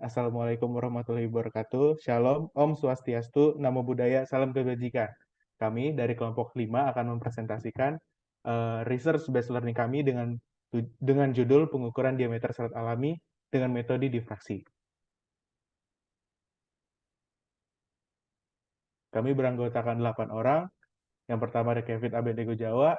Assalamualaikum warahmatullahi wabarakatuh. Shalom, Om Swastiastu, Namo Buddhaya, Salam Kebajikan. Kami dari kelompok 5 akan mempresentasikan research based learning kami dengan judul pengukuran diameter serat alami dengan metode difraksi. Kami beranggotakan 8 orang. Yang pertama ada Kevin Abednego Jawa,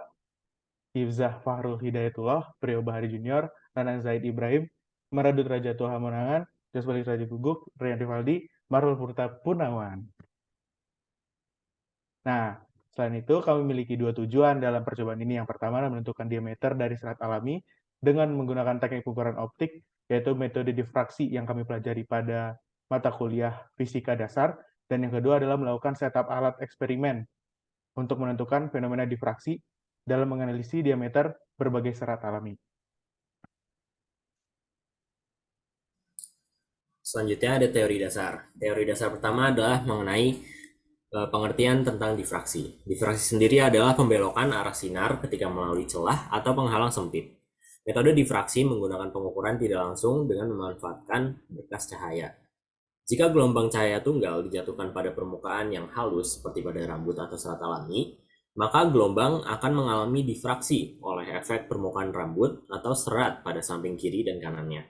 Hifzah Fahrul Hidayatullah, Priyo Bahari Junior, Nanan Zaid Ibrahim, Maradut Raja Tuha Monangan, Joswali Raja Guguk, Rian Rivaldi, Marul Purta Punawan. Nah, selain itu kami memiliki dua tujuan dalam percobaan ini. Yang pertama adalah menentukan diameter dari serat alami dengan menggunakan teknik pengukuran optik, yaitu metode difraksi yang kami pelajari pada mata kuliah fisika dasar. Dan yang kedua adalah melakukan setup alat eksperimen untuk menentukan fenomena difraksi dalam menganalisis diameter berbagai serat alami. Selanjutnya ada teori dasar. Teori dasar pertama adalah mengenai pengertian tentang difraksi. Difraksi sendiri adalah pembelokan arah sinar ketika melalui celah atau penghalang sempit. Metode difraksi menggunakan pengukuran tidak langsung dengan memanfaatkan berkas cahaya. Jika gelombang cahaya tunggal dijatuhkan pada permukaan yang halus seperti pada rambut atau serat alami, maka gelombang akan mengalami difraksi oleh efek permukaan rambut atau serat pada samping kiri dan kanannya.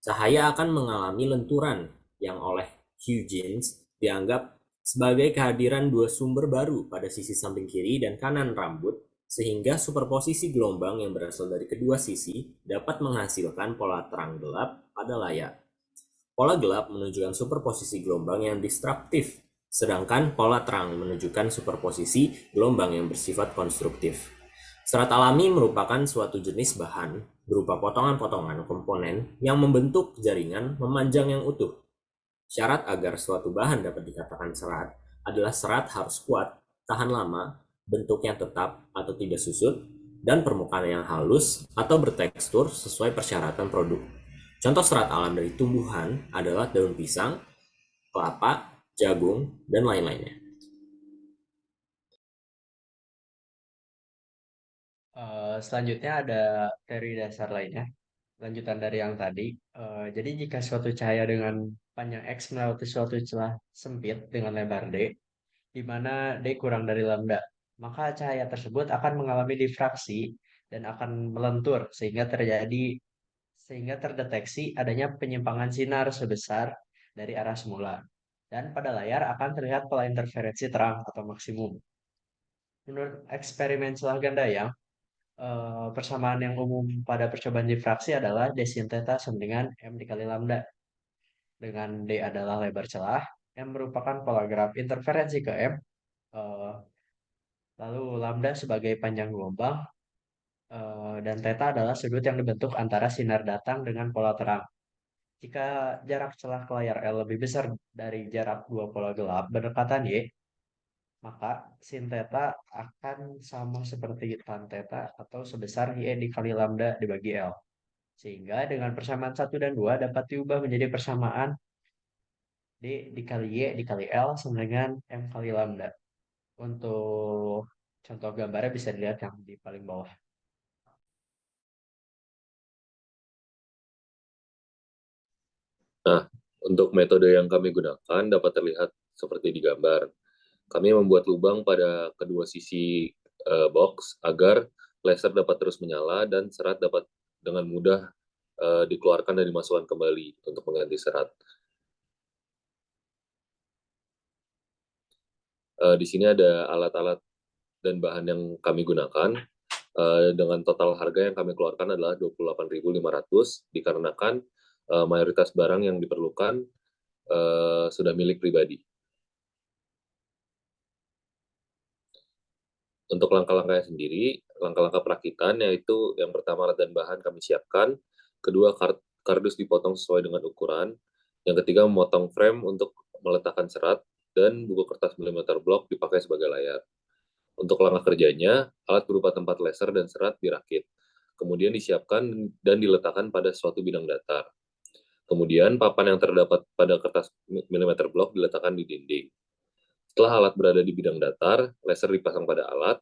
Cahaya akan mengalami lenturan yang oleh Huygens dianggap sebagai kehadiran dua sumber baru pada sisi samping kiri dan kanan rambut, sehingga superposisi gelombang yang berasal dari kedua sisi dapat menghasilkan pola terang gelap pada layar. Pola gelap menunjukkan superposisi gelombang yang distraktif, sedangkan pola terang menunjukkan superposisi gelombang yang bersifat konstruktif. Serat alami merupakan suatu jenis bahan berupa potongan-potongan komponen yang membentuk jaringan memanjang yang utuh. Syarat agar suatu bahan dapat dikatakan serat adalah serat harus kuat, tahan lama, bentuknya tetap atau tidak susut, dan permukaan yang halus atau bertekstur sesuai persyaratan produk. Contoh serat alam dari tumbuhan adalah daun pisang, kelapa, jagung, dan lain-lainnya. Selanjutnya ada teori dasar lainnya, lanjutan dari yang tadi. Jadi jika suatu cahaya dengan panjang X melewati suatu celah sempit dengan lebar D, di mana D kurang dari lambda, maka cahaya tersebut akan mengalami difraksi dan akan melentur sehingga terdeteksi adanya penyimpangan sinar sebesar dari arah semula. Dan pada layar akan terlihat pola interferensi terang atau maksimum. Menurut eksperimen celah Gandayang, persamaan yang umum pada percobaan difraksi adalah D sin theta sama dengan M dikali lambda. Dengan D adalah lebar celah, M merupakan pola graf interferensi ke M, eh, lalu lambda sebagai panjang gelombang, dan theta adalah sudut yang dibentuk antara sinar datang dengan pola terang. Jika jarak celah ke layar L lebih besar dari jarak dua pola gelap berdekatan Y, maka sin theta akan sama seperti tan theta atau sebesar Y dikali lambda dibagi L. Sehingga dengan persamaan 1 dan 2 dapat diubah menjadi persamaan D dikali Y dikali L sama dengan M kali lambda. Untuk contoh gambarnya bisa dilihat yang di paling bawah. Nah, untuk metode yang kami gunakan dapat terlihat seperti di gambar. Kami membuat lubang pada kedua sisi box agar laser dapat terus menyala dan serat dapat dengan mudah dikeluarkan dan dimasukkan kembali untuk mengganti serat. Di sini ada alat-alat dan bahan yang kami gunakan. Dengan total harga yang kami keluarkan adalah 28.500 dikarenakan mayoritas barang yang diperlukan sudah milik pribadi. Untuk langkah-langkahnya sendiri, langkah-langkah perakitan yaitu yang pertama alat dan bahan kami siapkan, kedua kardus dipotong sesuai dengan ukuran, yang ketiga memotong frame untuk meletakkan serat, dan buku kertas milimeter blok dipakai sebagai layar. Untuk langkah kerjanya, alat berupa tempat laser dan serat dirakit, kemudian disiapkan dan diletakkan pada suatu bidang datar. Kemudian papan yang terdapat pada kertas milimeter blok diletakkan di dinding. Setelah alat berada di bidang datar, laser dipasang pada alat,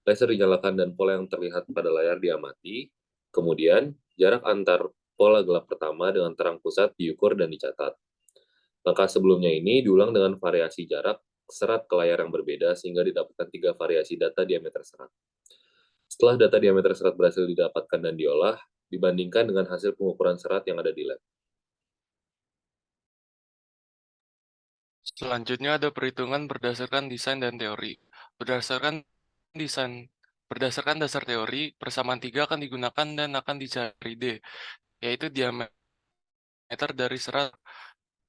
laser dinyalakan dan pola yang terlihat pada layar diamati, kemudian jarak antar pola gelap pertama dengan terang pusat diukur dan dicatat. Langkah sebelumnya ini diulang dengan variasi jarak serat ke layar yang berbeda sehingga didapatkan 3 variasi data diameter serat. Setelah data diameter serat berhasil didapatkan dan diolah, dibandingkan dengan hasil pengukuran serat yang ada di lab. Selanjutnya ada perhitungan berdasarkan desain dan teori. Berdasarkan dasar teori, persamaan 3 akan digunakan dan akan dicari D, yaitu diameter dari serat.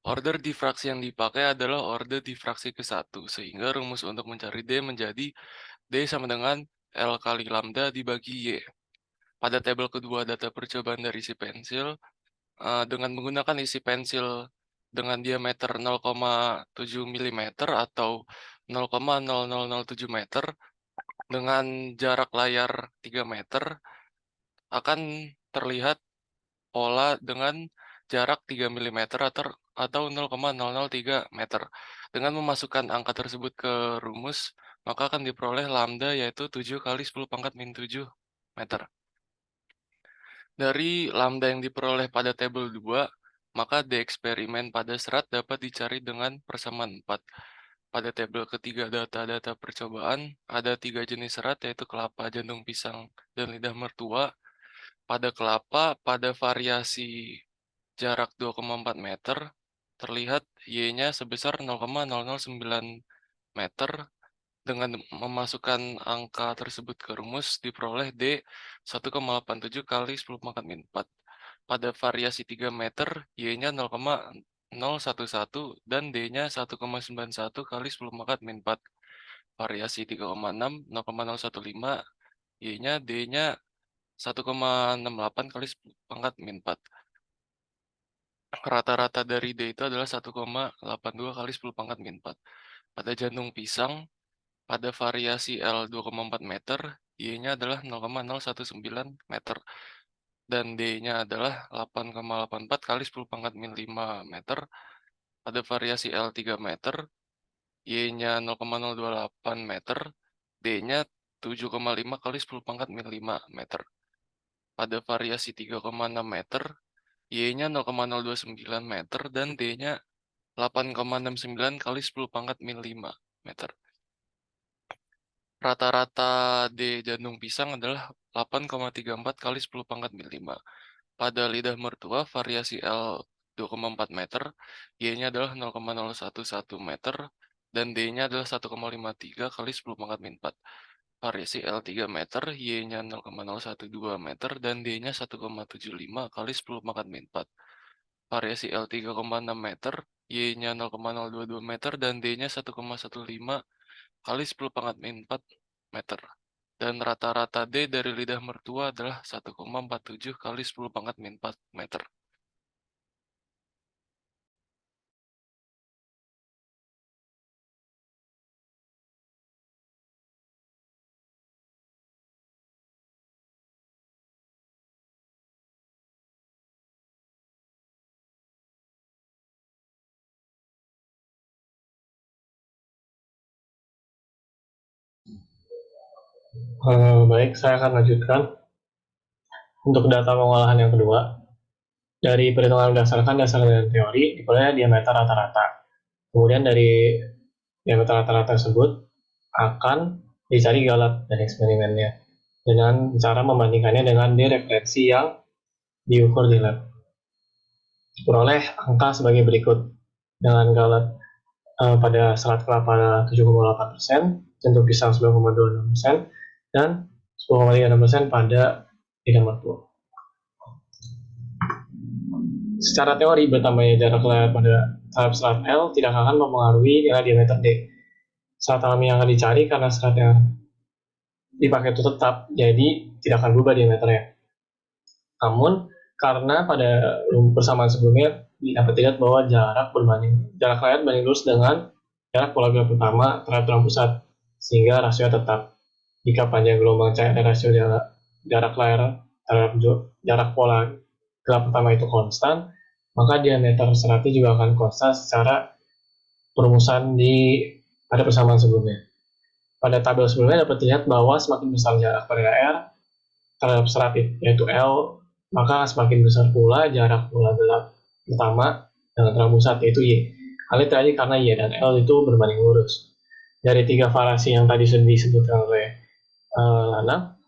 Order difraksi yang dipakai adalah order difraksi ke-1, sehingga rumus untuk mencari D menjadi D sama dengan L kali lambda dibagi Y. Pada tabel kedua data percobaan dari isi pensil, dengan menggunakan isi pensil dengan diameter 0,7 mm atau 0,0007 meter dengan jarak layar 3 meter, akan terlihat pola dengan jarak 3 mm atau 0,003 meter. Dengan memasukkan angka tersebut ke rumus, maka akan diperoleh lambda yaitu 7 kali 10 pangkat min 7 meter. Dari lambda yang diperoleh pada tabel 2, maka D eksperimen pada serat dapat dicari dengan persamaan 4. Pada tabel ketiga data-data percobaan, ada 3 jenis serat yaitu kelapa, jantung pisang, dan lidah mertua. Pada kelapa, pada variasi jarak 2,4 meter, terlihat Y-nya sebesar 0,009 meter. Dengan memasukkan angka tersebut ke rumus, diperoleh D 1,87 kali 10 pangkat min 4. Pada variasi 3 meter, Y-nya 0,011 dan D-nya 1,91 kali 10 pangkat min 4. Variasi 3,6, 0,015, Y-nya D-nya 1,68 kali 10 pangkat min 4. Rata-rata dari D itu adalah 1,82 kali 10 pangkat min 4. Pada jantung pisang, pada variasi L 2,4 meter, Y-nya adalah 0,019 meter, dan D-nya adalah 8,84 kali 10 pangkat min 5 meter. Pada variasi L 3 meter, Y-nya 0,028 meter, D-nya 7,5 kali 10 pangkat min 5 meter. Pada variasi 3,6 meter, Y-nya 0,029 meter, dan D-nya 8,69 kali 10 pangkat min 5 meter. Rata-rata D jantung pisang adalah 8,34 kali 10 pangkat min 5. Pada lidah mertua, variasi L 2,4 meter, Y-nya adalah 0,011 meter, dan D-nya adalah 1,53 kali 10 pangkat min 4. Variasi L 3 meter, Y-nya 0,012 meter, dan D-nya 1,75 kali 10 pangkat min 4. Variasi L 3,6 meter, Y-nya 0,022 meter, dan D-nya 1,15 kali 10 pangkat min 4 meter. Dan rata-rata D dari lidah mertua adalah 1,47 kali 10 pangkat min 4 meter. Baik, saya akan lanjutkan. Untuk data pengolahan yang kedua, dari perhitungan berdasarkan dasar dan teori, diperoleh diameter rata-rata. Kemudian dari diameter rata-rata tersebut akan dicari galat dari eksperimennya dengan cara membandingkannya dengan referensi yang diukur di lab. Diperoleh angka sebagai berikut. Dengan galat pada serat kelapa 7,8%, jantung pisang 9,26%, dan 10,36% pada lidah mertua. Secara teori, bertambahnya jarak layar pada terhadap serat L tidak akan mempengaruhi nilai diameter D. Serat alami yang akan dicari karena serat yang dipakai itu tetap, jadi tidak akan berubah diameternya. Namun, karena pada persamaan sebelumnya dapat dilihat bahwa jarak layar berbanding lurus dengan jarak pola gelap pertama terhadap terang pusat, sehingga rasio tetap. Jika panjang gelombang cahaya dan rasio jarak layar terhadap jarak pola gelap pertama itu konstan, maka diameter seratnya juga akan konstan secara perumusan pada persamaan sebelumnya. Pada tabel sebelumnya dapat dilihat bahwa semakin besar jarak pada layar terhadap serat yaitu L maka semakin besar pula jarak pola gelap pertama dengan terang pusat, yaitu Y. Hal ini terjadi karena Y dan L itu berbanding lurus. Dari 3 variasi yang tadi sudah disebutkan oleh Lana,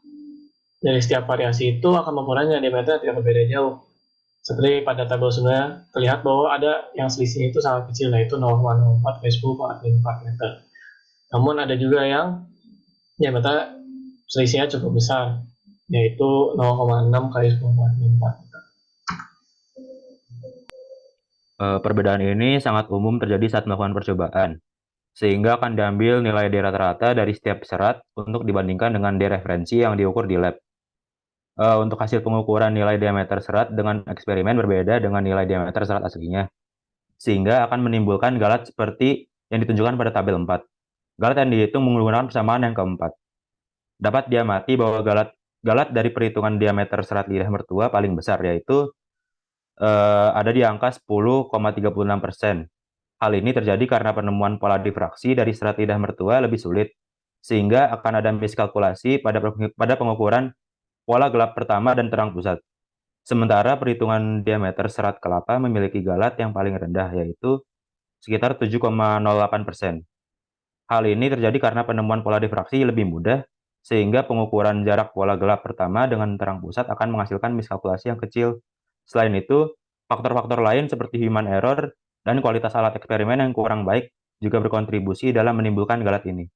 dari setiap variasi itu akan mempunyai diameter tidak berbeda jauh. Seperti pada tabel sebelumnya, terlihat bahwa ada yang selisihnya itu sangat kecil, yaitu 0,04 x 10 × 4 meter. Namun ada juga yang diameter selisihnya cukup besar, yaitu 0,6 x 10 × 4 meter. Perbedaan ini sangat umum terjadi saat melakukan percobaan, sehingga akan diambil nilai D rata-rata dari setiap serat untuk dibandingkan dengan D referensi yang diukur di lab. Untuk hasil pengukuran nilai diameter serat dengan eksperimen berbeda dengan nilai diameter serat aslinya, sehingga akan menimbulkan galat seperti yang ditunjukkan pada tabel 4. Galat yang dihitung menggunakan persamaan yang keempat. Dapat diamati bahwa galat dari perhitungan diameter serat lidah mertua paling besar, yaitu ada di angka 10,36%. Hal ini terjadi karena penemuan pola difraksi dari serat lidah mertua lebih sulit, sehingga akan ada miskalkulasi pada pengukuran pola gelap pertama dan terang pusat. Sementara perhitungan diameter serat kelapa memiliki galat yang paling rendah, yaitu sekitar 7,08%. Hal ini terjadi karena penemuan pola difraksi lebih mudah, sehingga pengukuran jarak pola gelap pertama dengan terang pusat akan menghasilkan miskalkulasi yang kecil. Selain itu, faktor-faktor lain seperti human error dan kualitas alat eksperimen yang kurang baik juga berkontribusi dalam menimbulkan galat ini.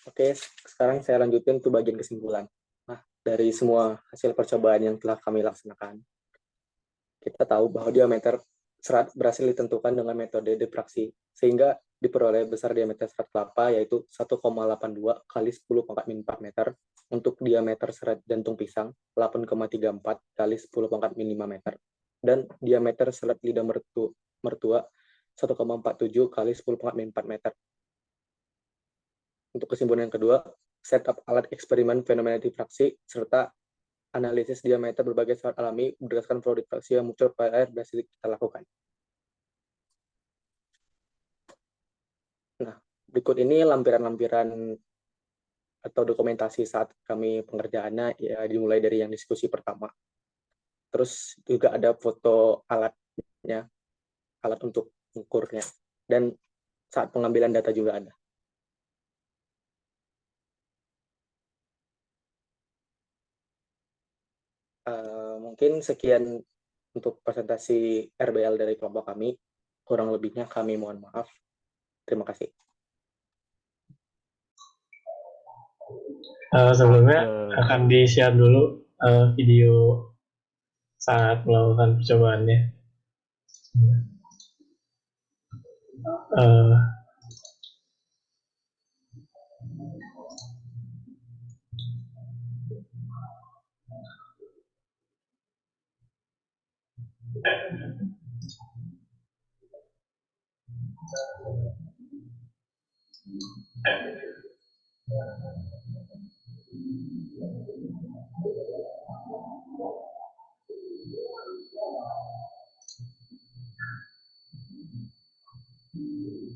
Oke, sekarang saya lanjutin ke bagian kesimpulan. Nah, dari semua hasil percobaan yang telah kami laksanakan, kita tahu bahwa diameter serat berhasil ditentukan dengan metode difraksi, sehingga diperoleh besar diameter serat kelapa yaitu 1,82 kali 10 pangkat min 4 meter, untuk diameter serat jantung pisang 8,34 kali 10 pangkat min 5 meter, dan diameter serat lidah mertua 1,47 kali 10 pangkat min 4 meter. Untuk kesimpulan yang kedua, setup alat eksperimen fenomena difraksi serta analisis diameter berbagai serat alami berdasarkan flow difraksi yang muncul pada air berhasil kita lakukan. Nah, berikut ini lampiran-lampiran atau dokumentasi saat kami pengerjaannya, ya dimulai dari yang diskusi pertama. Terus juga ada foto alatnya, alat untuk mengukurnya, dan saat pengambilan data juga ada. Mungkin sekian untuk presentasi RBL dari kelompok kami. Kurang lebihnya kami mohon maaf. Terima kasih. Sebelumnya akan di-share dulu video saat melakukan percobaannya.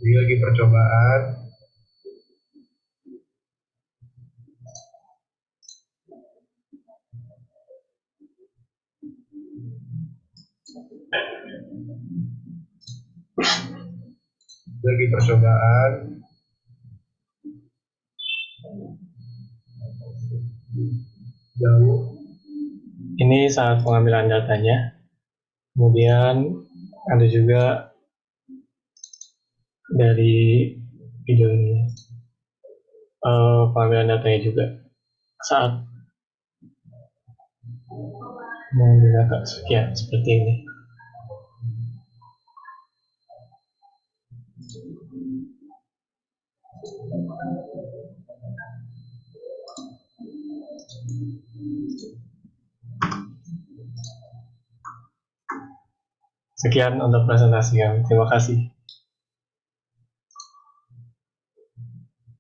Ini lagi percobaan. Lagi percobaan. Jauh. Ini saat pengambilan datanya. Kemudian ada juga dari video ini pengambilan datanya juga saat mengambil data sekian seperti ini. Sekian untuk presentasi kami. Terima kasih.